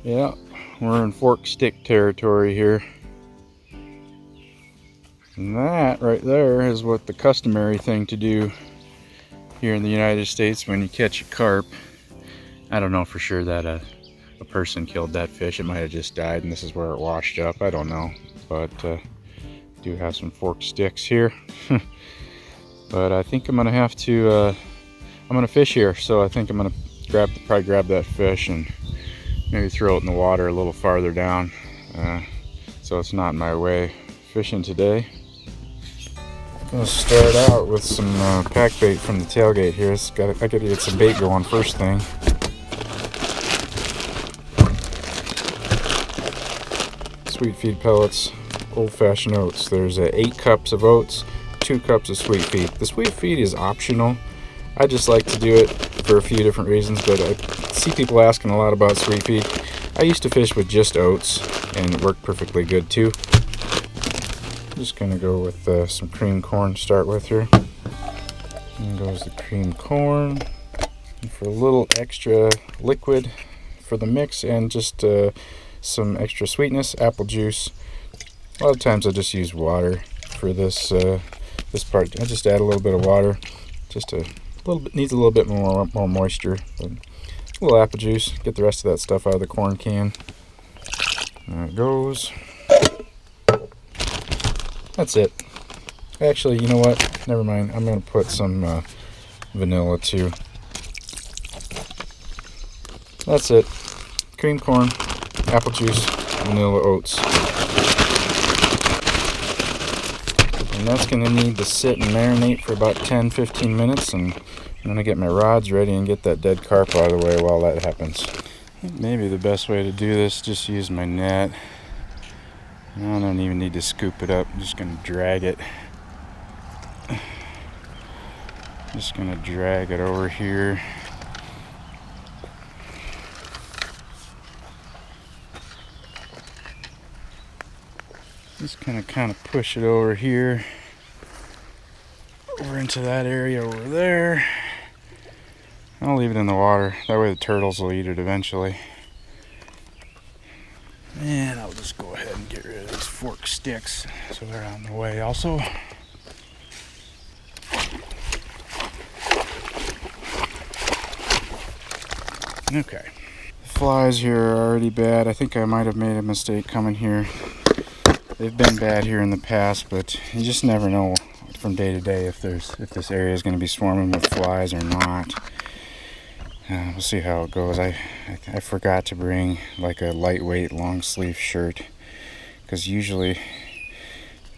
Yeah, we're in fork stick territory here. And that right there is what the customary thing to do here in the United States when you catch a carp. I don't know for sure that a person killed that fish. It might have just died and this is where it washed up. I don't know. But do have some fork sticks here. But I think I'm gonna have to I'm gonna fish here, so I think I'm gonna probably grab that fish and maybe throw it in the water a little farther down, so it's not in my way fishing today. I'm gonna start out with some pack bait from the tailgate here. I gotta get some bait going first thing. Sweet feed pellets, old-fashioned oats. There's 8 cups of oats, 2 cups of sweet feed. The sweet feed is optional. I just like to do it for a few different reasons, but I see people asking a lot about sweet feed. I used to fish with just oats, and it worked perfectly good too. I'm just gonna go with some cream corn to start with here. And goes the cream corn. And for a little extra liquid for the mix and just some extra sweetness, apple juice. A lot of times I just use water for this this part. I just add a little bit of water, just a little bit, needs a little bit more moisture. But a little apple juice, get the rest of that stuff out of the corn can. There it goes. That's it. Actually, you know what? Never mind. I'm going to put some vanilla too. That's it. Cream corn, apple juice, vanilla oats. And that's going to need to sit and marinate for about 10-15 minutes, and I'm going to get my rods ready and get that dead carp out of the way while that happens. I think maybe the best way to do this, just use my net. I don't even need to scoop it up. I'm just going to drag it. Just going to drag it over here. Just gonna kind of push it over here, over into that area over there. I'll leave it in the water. That way the turtles will eat it eventually. And I'll just go ahead and get rid of these fork sticks so they're out in the way also. Okay. The flies here are already bad. I think I might have made a mistake coming here. They've been bad here in the past, but you just never know from day to day if this area is going to be swarming with flies or not. We'll see how it goes. I forgot to bring like a lightweight long sleeve shirt, because usually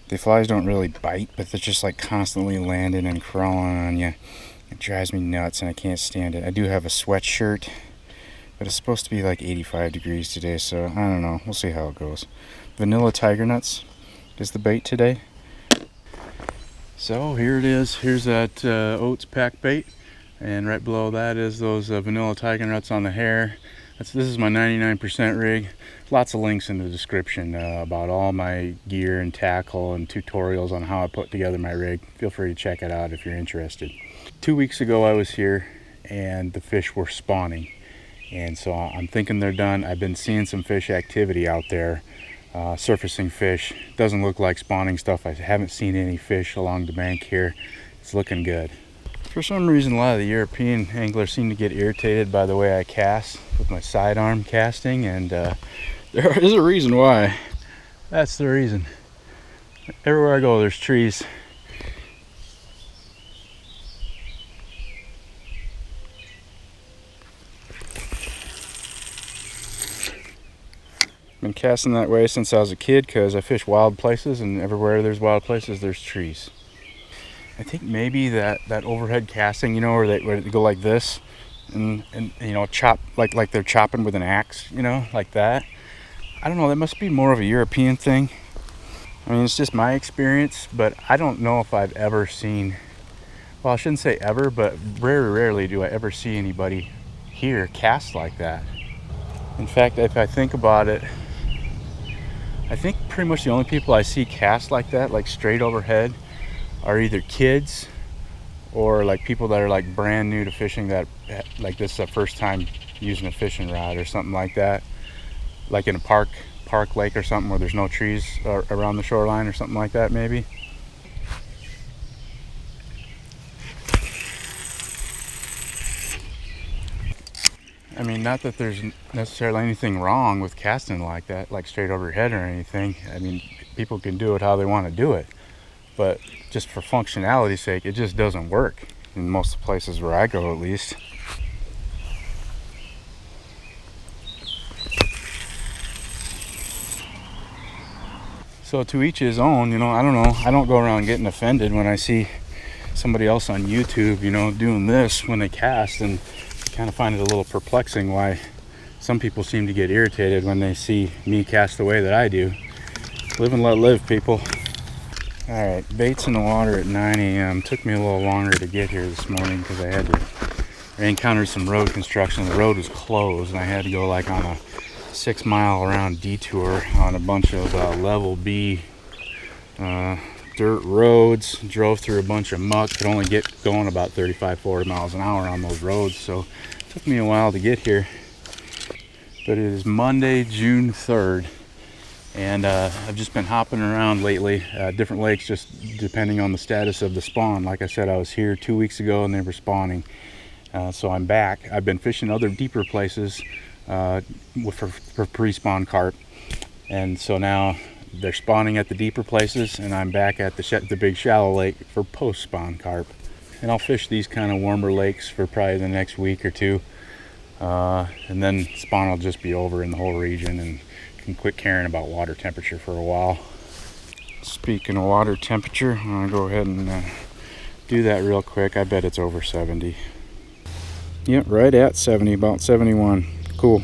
the flies don't really bite, but they're just like constantly landing and crawling on you. It drives me nuts and I can't stand it. I do have a sweatshirt, but it's supposed to be like 85 degrees today, so I don't know. We'll see how it goes. Vanilla tiger nuts is the bait today. So here it is. Here's that oats pack bait, and right below that is those vanilla tiger nuts on the hair. This is my 99% rig. Lots of links in the description about all my gear and tackle and tutorials on how I put together my rig. Feel free to check it out if you're interested. 2 weeks ago I was here and the fish were spawning, and so I'm thinking they're done. I've been seeing some fish activity out there. Surfacing fish. Doesn't look like spawning stuff. I haven't seen any fish along the bank here. It's looking good. For some reason, a lot of the European anglers seem to get irritated by the way I cast with my sidearm casting, and there is a reason why. That's the reason. Everywhere I go, there's trees. Been casting that way since I was a kid because I fish wild places, and everywhere there's wild places, there's trees. I think maybe that overhead casting, you know, where they go like this and you know, chop like they're chopping with an axe, you know, like that. I don't know, that must be more of a European thing. I mean, it's just my experience, but I don't know if I've ever seen, well, I shouldn't say ever, but very rarely do I ever see anybody here cast like that. In fact, if I think about it, I think pretty much the only people I see cast like that, like straight overhead, are either kids or like people that are like brand new to fishing, that like this is their first time using a fishing rod or something like that, like in a park lake or something where there's no trees around the shoreline or something like that maybe. I mean, not that there's necessarily anything wrong with casting like that, like straight over your head or anything. I mean, people can do it how they want to do it, but just for functionality's sake, it just doesn't work in most places where I go, at least. So to each his own, you know. I don't know. I don't go around getting offended when I see somebody else on YouTube, you know, doing this when they cast, and kind of find it a little perplexing why some people seem to get irritated when they see me cast the way that I do. Live and let live, people. All right, bait's in the water at 9 a.m. Took me a little longer to get here this morning because I encountered some road construction. The road was closed and I had to go like on a 6-mile around detour on a bunch of level B dirt roads. Drove through a bunch of muck. Could only get going about 35-40 miles an hour on those roads, so it took me a while to get here. But it is Monday, June 3rd, and I've just been hopping around lately, different lakes, just depending on the status of the spawn. Like I said, I was here 2 weeks ago and they were spawning, so I'm back. I've been fishing other deeper places for pre-spawn carp, and so now they're spawning at the deeper places, and I'm back at the big shallow lake for post-spawn carp. And I'll fish these kind of warmer lakes for probably the next week or two, and then spawn will just be over in the whole region, and can quit caring about water temperature for a while. Speaking of water temperature, I'm gonna go ahead and do that real quick. I bet it's over 70. Yep, right at 70, about 71. Cool.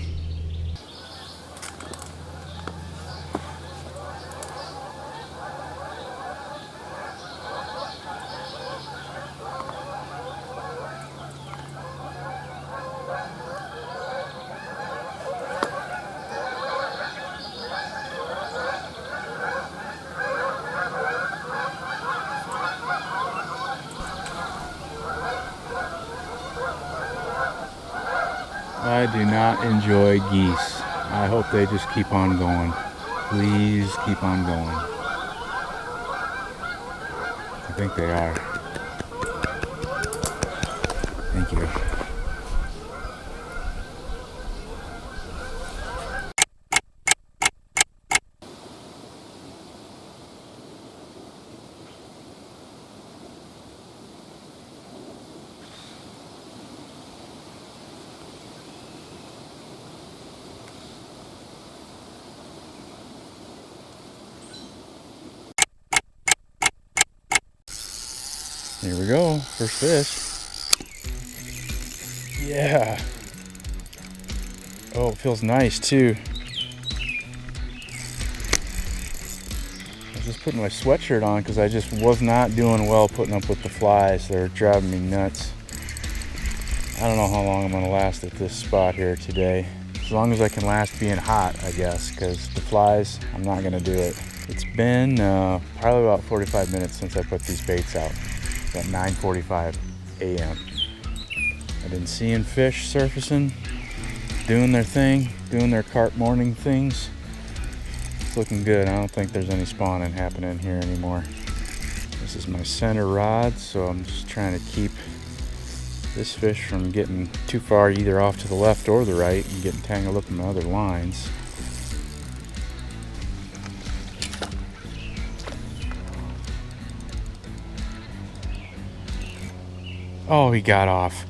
I do not enjoy geese. I hope they just keep on going. Please keep on going. I think they are. Thank you. Here we go, first fish. Yeah. Oh, it feels nice too. I was just putting my sweatshirt on because I just was not doing well putting up with the flies. They're driving me nuts. I don't know how long I'm gonna last at this spot here today. As long as I can last being hot, I guess, because the flies, I'm not gonna do it. It's been probably about 45 minutes since I put these baits out. At 9:45 a.m. I've been seeing fish surfacing, doing their thing, doing their carp morning things. It's looking good. I don't think there's any spawning happening here anymore. This is my center rod, so I'm just trying to keep this fish from getting too far either off to the left or the right and getting tangled up in my other lines. Oh, he got off.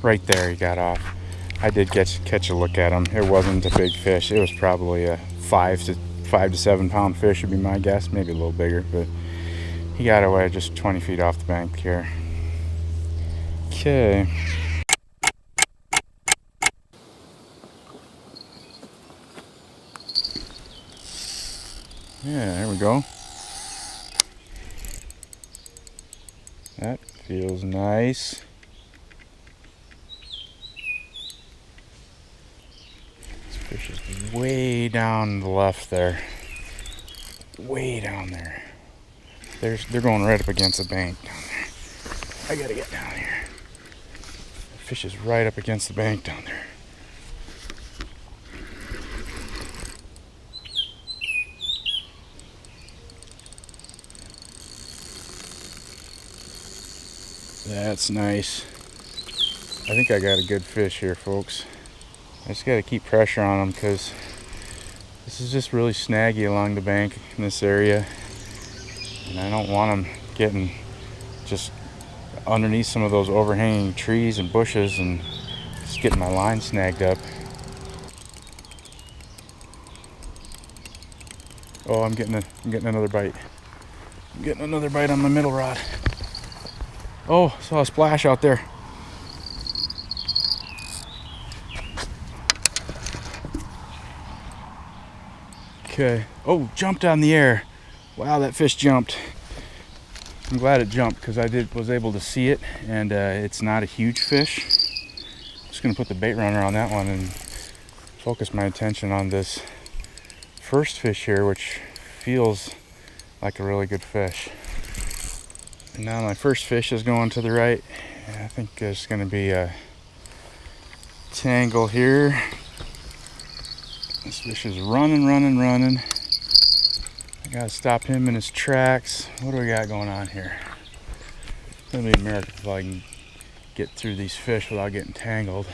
Right there, he got off. I did catch a look at him. It wasn't a big fish. It was probably a 5 to 7 pound fish would be my guess. Maybe a little bigger, but he got away just 20 feet off the bank here. Okay. Yeah, there we go. That feels nice. This fish is way down the left there. Way down there. They're going right up against the bank down there. I gotta get down here. The fish is right up against the bank down there. That's nice. I think I got a good fish here, folks. I just gotta keep pressure on them because this is just really snaggy along the bank in this area. And I don't want them getting just underneath some of those overhanging trees and bushes and just getting my line snagged up. Oh, I'm getting another bite. I'm getting another bite on my middle rod. Oh, saw a splash out there. Okay. Oh, jumped on the air. Wow, that fish jumped. I'm glad it jumped because I was able to see it, and it's not a huge fish. I'm just gonna put the bait runner on that one and focus my attention on this first fish here, which feels like a really good fish. And now my first fish is going to the right. I think there's gonna be a tangle here. This fish is running. I gotta stop him in his tracks. What do we got going on here? It's gonna be a miracle if I can get through these fish without getting tangled.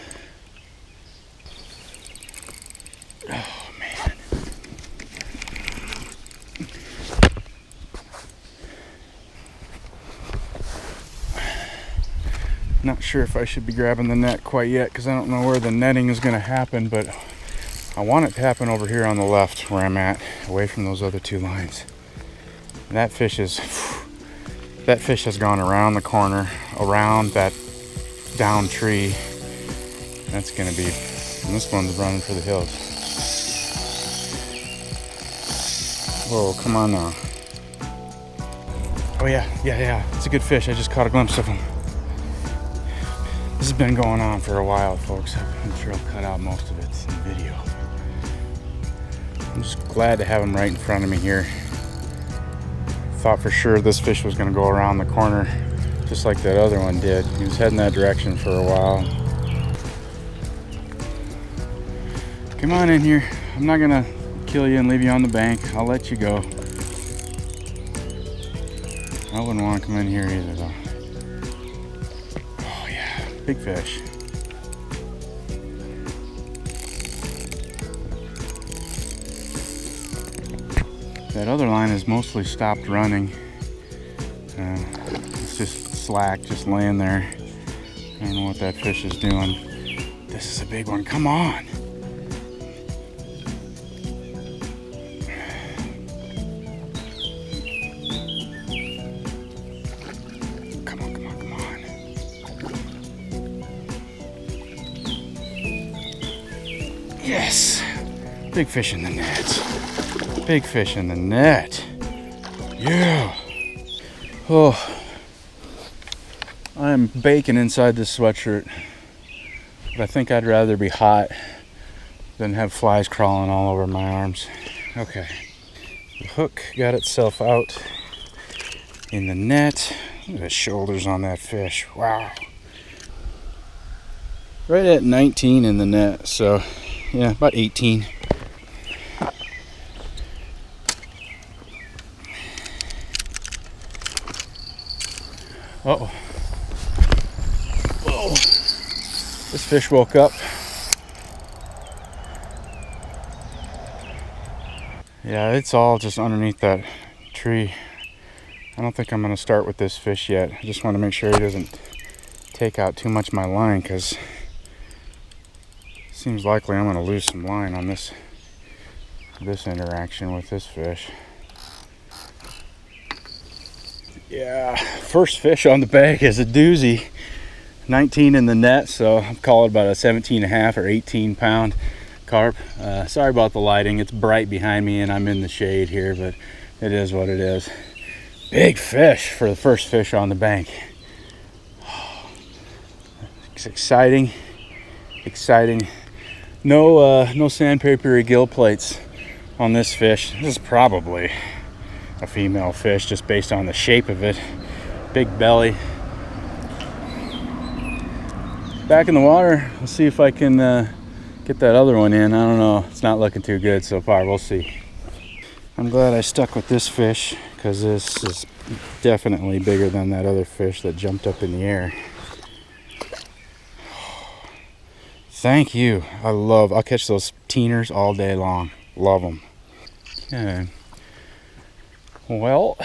Oh man. Not sure if I should be grabbing the net quite yet because I don't know where the netting is gonna happen, but I want it to happen over here on the left where I'm at, away from those other two lines. And that fish has gone around the corner, around that down tree. That's gonna be, and this one's running for the hills. Whoa, come on now. Oh yeah, it's a good fish. I just caught a glimpse of him. This has been going on for a while, folks. I'm sure I'll cut out most of it in the video. I'm just glad to have him right in front of me here. Thought for sure this fish was gonna go around the corner just like that other one did. He was heading that direction for a while. Come on in here. I'm not gonna kill you and leave you on the bank. I'll let you go. I wouldn't want to come in here either though. Oh yeah, big fish. That other line has mostly stopped running. It's just slack, just laying there. I don't know what that fish is doing. This is a big one, come on. Come on. Yes, big fish in the net. Big fish in the net. Yeah. Oh, I'm baking inside this sweatshirt, but I think I'd rather be hot than have flies crawling all over my arms. Okay, the hook got itself out in the net. Look at the shoulders on that fish. Wow. Right at 19 in the net, so yeah, about 18. Uh-oh. Whoa. This fish woke up. Yeah, it's all just underneath that tree. I don't think I'm going to start with this fish yet. I just want to make sure he doesn't take out too much of my line because it seems likely I'm going to lose some line on this interaction with this fish. Yeah, first fish on the bag is a doozy. 19 in the net, so I'm calling about a 17.5 or 18 pound carp. Sorry about the lighting, it's bright behind me and I'm in the shade here, but it is what it is. Big fish for the first fish on the bank. It's exciting. No sandpapery gill plates on this fish. This is probably a female fish just based on the shape of it. Big belly, back in the water. Let's see if I can get that other one in. I don't know. It's not looking too good so far. We'll see. I'm glad I stuck with this fish because this is definitely bigger than that other fish that jumped up in the air. Thank you. I'll catch those teeners all day long. Love them. Okay. Well,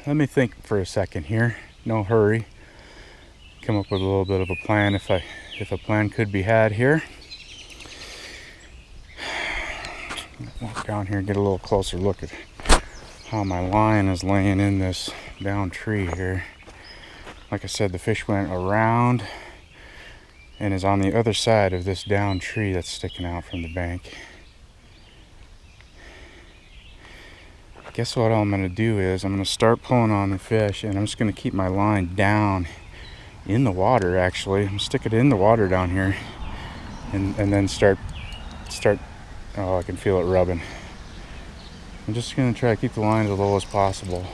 let me think for a second here. No hurry. Come up with a little bit of a plan if a plan could be had here. Walk down here and get a little closer look at how my line is laying in this down tree here. Like I said, the fish went around and is on the other side of this down tree that's sticking out from the bank. Guess what I'm going to do is I'm going to start pulling on the fish, and I'm just going to keep my line down in the water. Actually, I'm going to stick it in the water down here and then start. Oh, I can feel it rubbing. I'm just going to try to keep the line as low as possible,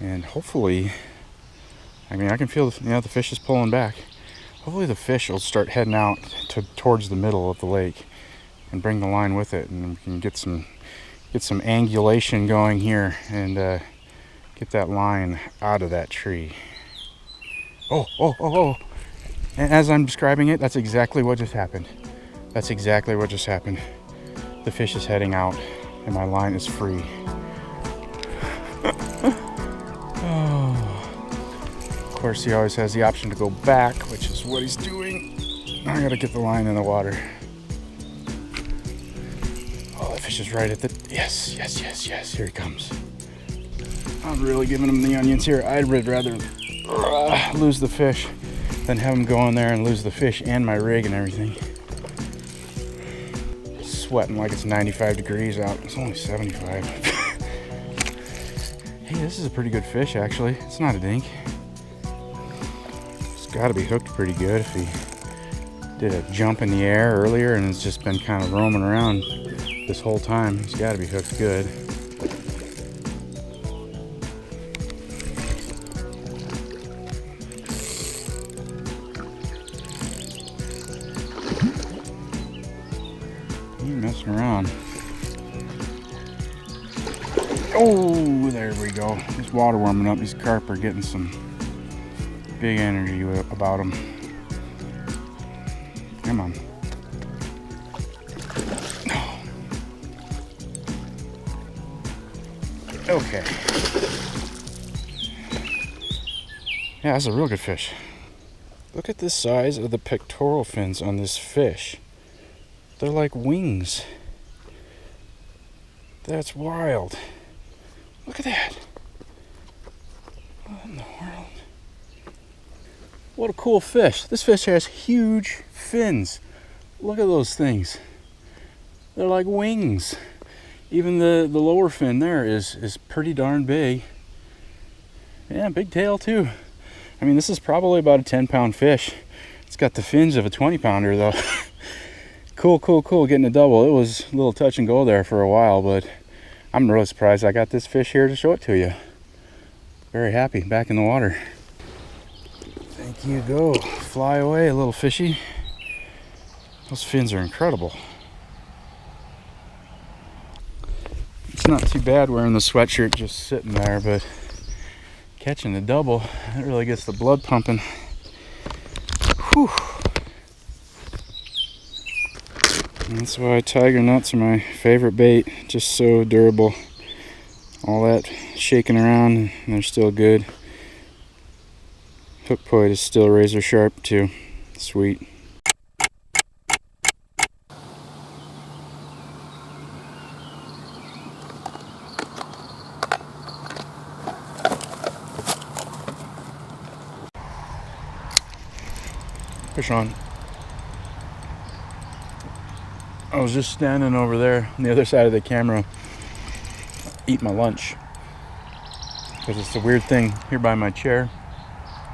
and hopefully, I can feel the fish is pulling back. Hopefully the fish will start heading out towards the middle of the lake and bring the line with it, and we can get some angulation going here and get that line out of that tree. Oh. And as I'm describing it, that's exactly what just happened. The fish is heading out and my line is free. Of course, he always has the option to go back, which is what he's doing. I gotta get the line in the water. Oh, the fish is right at the... Yes. Here he comes. I'm really giving him the onions here. I'd rather lose the fish than have him go in there and lose the fish and my rig and everything. Sweating like it's 95 degrees out. It's only 75. Hey, this is a pretty good fish, actually. It's not a dink. It's got to be hooked pretty good if he did a jump in the air earlier and has just been kind of roaming around this whole time. He's got to be hooked good. Messing around. Oh, there we go. There's water warming up. These carp are getting some big energy about them. Come on. Okay. Yeah, that's a real good fish. Look at the size of the pectoral fins on this fish. They're like wings. That's wild. Look at that. What in the world? What a cool fish. This fish has huge fins. Look at those things. They're like wings. Even the lower fin there is pretty darn big. Yeah, big tail too. This is probably about a 10-pound fish. It's got the fins of a 20-pounder though. Cool, getting a double. It was a little touch and go there for a while, but I'm really surprised I got this fish here to show it to you. Very happy, back in the water. Thank you, go. Fly away, a little fishy. Those fins are incredible. It's not too bad wearing the sweatshirt just sitting there, but catching the double, that really gets the blood pumping. Whew. That's why tiger nuts are my favorite bait. Just so durable. All that shaking around and they're still good. Hook point is still razor sharp too. Sweet. Fish on. I was just standing over there on the other side of the camera, eat my lunch. Because it's a weird thing here by my chair.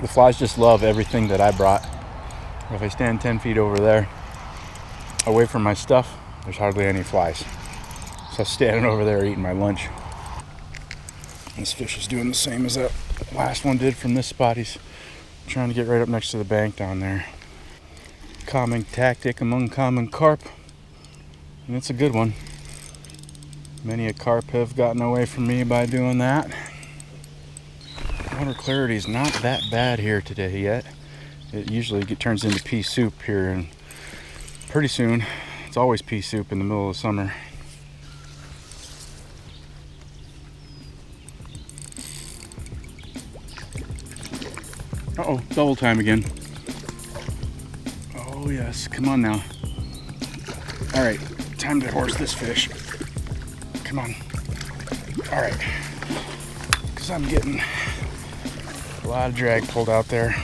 The flies just love everything that I brought. If I stand 10 feet over there, away from my stuff, there's hardly any flies. So I'm standing over there eating my lunch. This fish is doing the same as that last one did from this spot. He's trying to get right up next to the bank down there. Common tactic among common carp, and it's a good one. Many a carp have gotten away from me by doing that. Water clarity is not that bad here today yet. It usually turns into pea soup here, and pretty soon it's always pea soup in the middle of the summer. Uh-oh, double time again. Oh yes, come on now. All right, time to horse this fish. Come on. All right, because I'm getting a lot of drag pulled out there.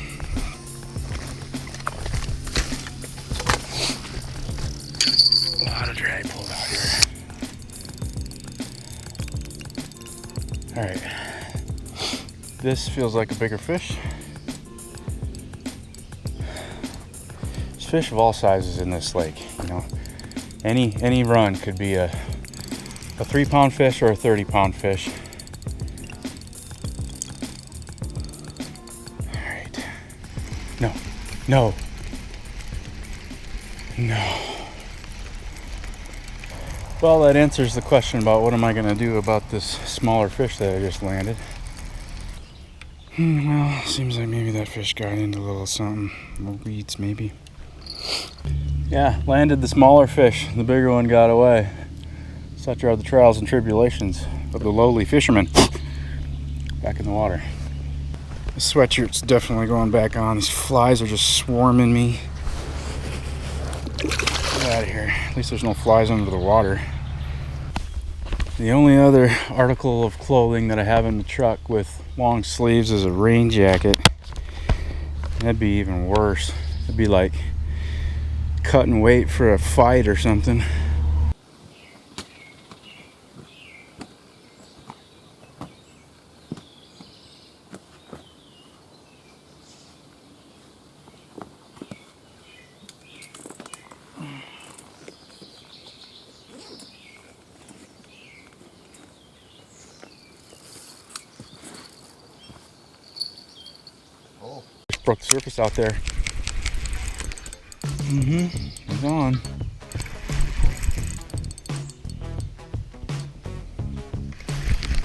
A lot of drag pulled out here. All right, this feels like a bigger fish. There's fish of all sizes in this lake, you know. Any run could be a 3-pound fish or a 30-pound fish. All right. No. Well, that answers the question about what am I going to do about this smaller fish that I just landed. Well, seems like maybe that fish got into a little something. Little weeds, maybe. Yeah, landed the smaller fish. The bigger one got away. Such are the trials and tribulations of the lowly fisherman. Back in the water. The sweatshirt's definitely going back on. These flies are just swarming me. Get out of here. At least there's no flies under the water. The only other article of clothing that I have in the truck with long sleeves is a rain jacket. That'd be even worse. It'd be like cutting weight for a fight or something. Just broke the surface out there. He's on.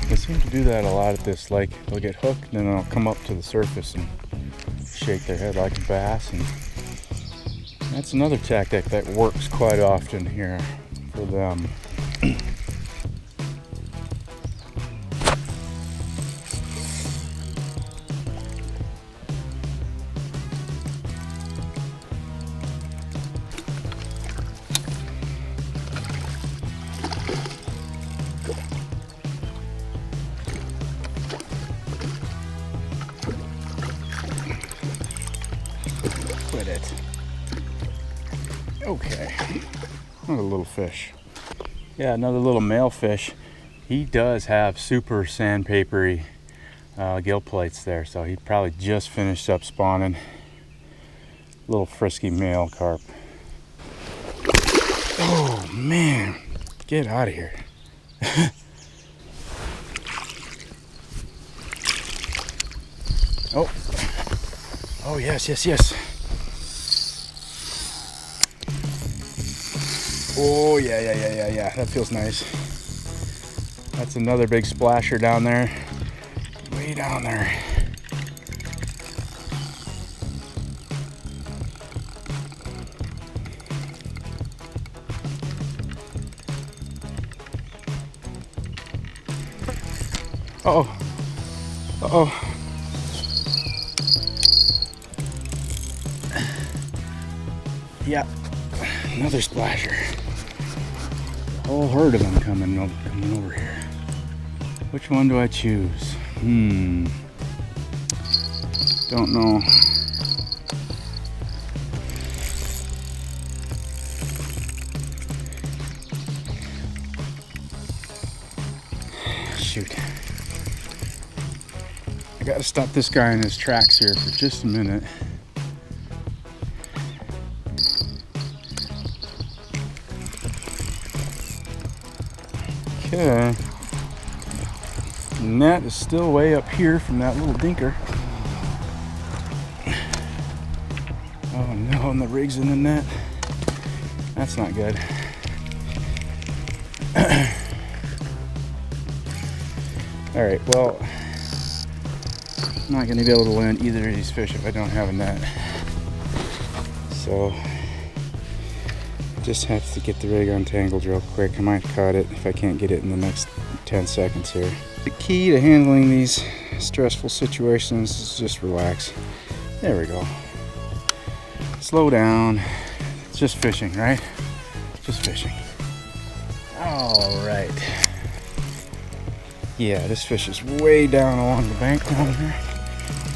They seem to do that a lot at this lake. They'll get hooked and then they'll come up to the surface and shake their head like a bass. And that's another tactic that works quite often here for them. Quit it. Okay. Another little fish. Yeah, another little male fish. He does have super sandpapery gill plates there, so he probably just finished up spawning. Little frisky male carp. Oh man, get out of here. Oh yes. Oh yeah, that feels nice. That's another big splasher down there. Way down there. Uh-oh. Yeah, another splasher. A whole herd of them coming over here. Which one do I choose? Don't know. Shoot. I gotta stop this guy in his tracks here for just a minute. Okay. Net is still way up here from that little dinker. Oh no, and the rig's in the net. That's not good. Alright, well, I'm not going to be able to land either of these fish if I don't have a net. So, I just have to get the rig untangled real quick. I might cut it if I can't get it in the next 10 seconds here. The key to handling these stressful situations is just relax. There we go. Slow down. It's just fishing, right? Just fishing. All right. Yeah, this fish is way down along the bank down here.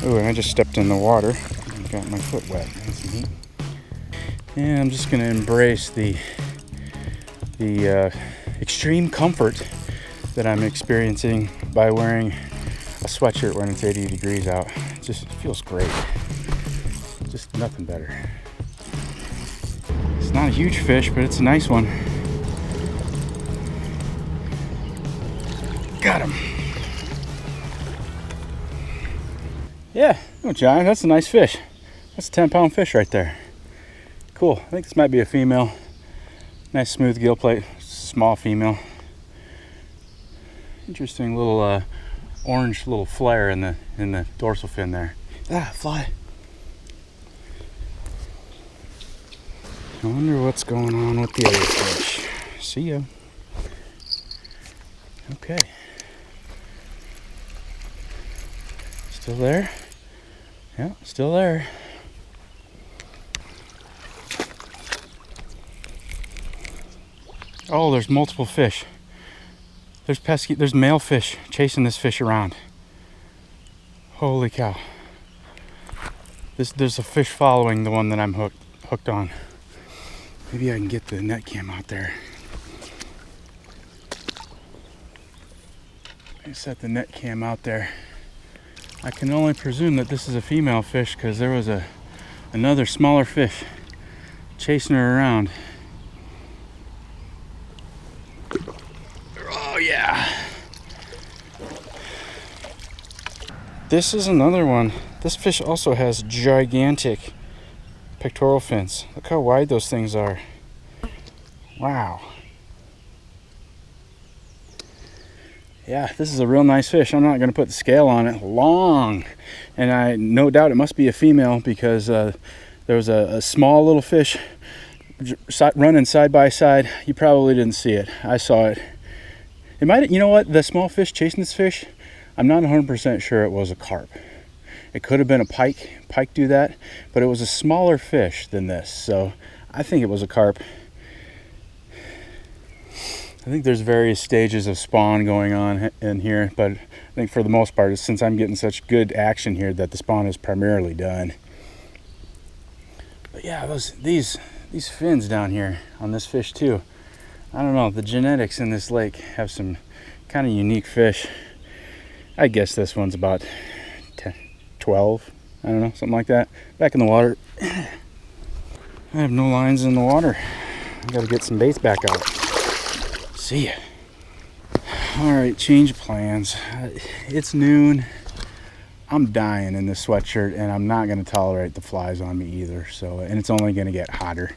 Oh, and I just stepped in the water and got my foot wet. That's neat. And I'm just gonna embrace the extreme comfort that I'm experiencing by wearing a sweatshirt when it's 80 degrees out. It just feels great. Just nothing better. It's not a huge fish, but it's a nice one. Got him. Yeah, no giant, that's a nice fish. That's a 10-pound fish right there. Cool, I think this might be a female. Nice smooth gill plate, small female. Interesting little orange little flare in the dorsal fin there. Ah, fly. I wonder what's going on with the other fish. See ya. Okay. Still there? Yeah, still there. Oh, there's multiple fish. There's male fish chasing this fish around. Holy cow. There's a fish following the one that I'm hooked on. Maybe I can get the net cam out there. I set the net cam out there. I can only presume that this is a female fish because there was another smaller fish chasing her around. Oh yeah. This is another one. This fish also has gigantic pectoral fins. Look how wide those things are. Wow. Yeah, this is a real nice fish. I'm not going to put the scale on it. Long. And I no doubt it must be a female because there was a small little fish running side by side. You probably didn't see it. I saw it. It might, you know what? The small fish chasing this fish, I'm not 100% sure it was a carp. It could have been a pike. Pike do that, but it was a smaller fish than this. So I think it was a carp. I think there's various stages of spawn going on in here, but I think for the most part, since I'm getting such good action here, that the spawn is primarily done. But yeah, these fins down here on this fish too. I don't know, the genetics in this lake have some kind of unique fish. I guess this one's about 10, 12, I don't know, something like that. Back in the water. I have no lines in the water. I gotta get some baits back out. See ya. All right, change of plans. It's noon. I'm dying in this sweatshirt, and I'm not going to tolerate the flies on me either. So, and it's only going to get hotter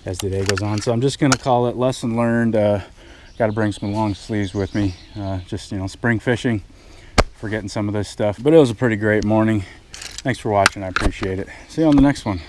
as the day goes on. So I'm just going to call it lesson learned. Got to bring some long sleeves with me. Just, you know, spring fishing, forgetting some of this stuff. But it was a pretty great morning. Thanks for watching. I appreciate it. See you on the next one.